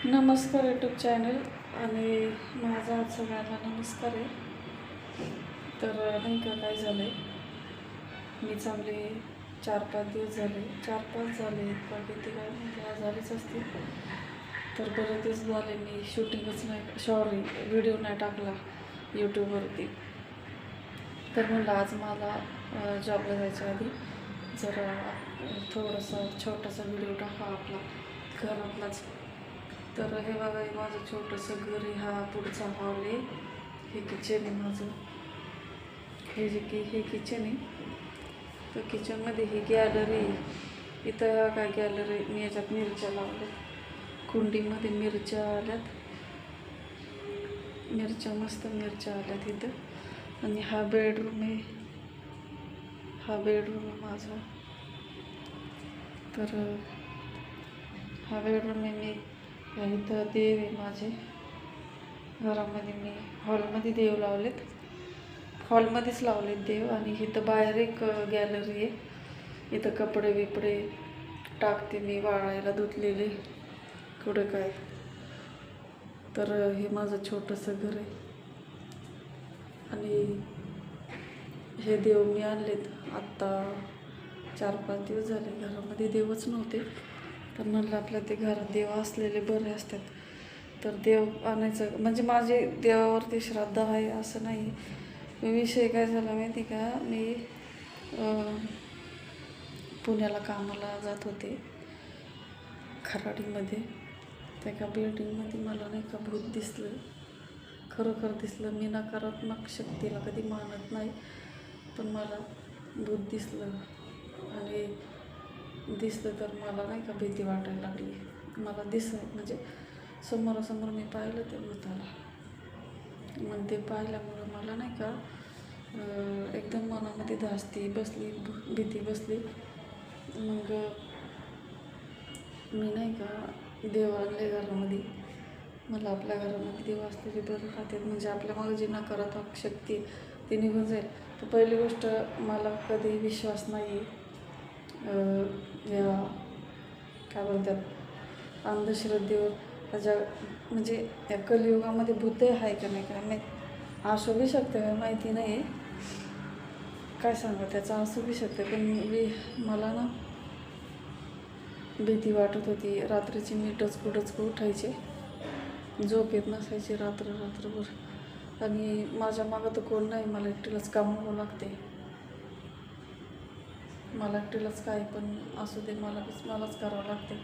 नमस्कार YouTube channel आणि माझा आज सगळ्यांना नमस्कार आहे. तर नाही का काय झालं आहे, मी चांगले 4-5 दिवस झाले, 4-5 झाले पण किती काय म्हणजे झालेच असतील. तर बरेच दिवस झाले मी शूटिंगच नाही, व्हिडिओ नाही टाकला यूट्यूबवरती. तर म्हणलं आज मला जॉबला जायच्या आधी जरा थोडासा छोटासा व्हिडिओ टाका आपला घरातलाच. तर हे बघा, हे माझं छोटंसं घर आहे. हा पुढचा हॉल आहे, हे किचन आहे माझं. हे किचन आहे. तर किचनमध्ये ही गॅलरी आहे. इथं ह्या काय गॅलरी, मी याच्यात मिरच्या लावल्यात, कुंडीमध्ये मिरच्या आल्यात, मस्त मिरच्या आल्यात इथं. आणि हा बेडरूम आहे, माझा. तर हा बेडरूम आहे. मी इथं देव आहे माझे घरामध्ये. मी हॉलमध्ये देव लावलेत, हॉलमध्येच लावलेत देव. आणि इथं बाहेर एक गॅलरी आहे. इथं कपडे बिपडे टाकते मी वाळायला, धुतलेले कुठं काय. तर हे माझं छोटंसं घर आहे. आणि हे देव मी आणलेत आत्ता 4-5 दिवस झाले. घरामध्ये देवच नव्हते, तर म्हणलं आपल्या ते घरात देव असलेले बरे असतात. तर देव आणायचं म्हणजे माझे देवावरती श्रद्धा आहे असं नाही. विषय काय झाला माहिती का, मी पुण्याला कामाला जात होते खराडीमध्ये. त्या एका बिल्डिंगमध्ये मला नाही का भूत दिसलं, खरोखर दिसलं. मी नकारात्मक शक्तीला कधी मानत नाही, पण मला भूत दिसलं. आणि दिसलं तर मला नाही का भीती वाटायला लागली. मला म्हणजे समोरासमोर मी पाहिलं ते भूताला. मग ते पाहिल्यामुळं मला नाही का एकदम मनामध्ये धास्ती बसली, भीती बसली. मग मी नाही का देव आणले घरामध्ये. मला आपल्या घरामध्ये देव असलेले बरं राहतात, म्हणजे आपल्या मागे जी नकारात्मक शक्ती ती निघून जाईल. तर पहिली गोष्ट, मला कधी विश्वास नाही या काय बोलतात अंधश्रद्धेवर. त्याच्या म्हणजे या कलियुगामध्ये भूत आहे का नाही काय माहीत, असू बी शकते काय माहिती नाही आहे, काय सांगा त्याचं असू बी शकते. पण मला ना भीती वाटत होती. रात्रीची मी डचकू उठायचे, झोप येत नसायची रात्रभर. आणि माझ्या मागं तर कोण नाही, मला एकटीलाच कामावं लागते. मला एकटीलाच काय पण असू दे, मलाच करावं लागते.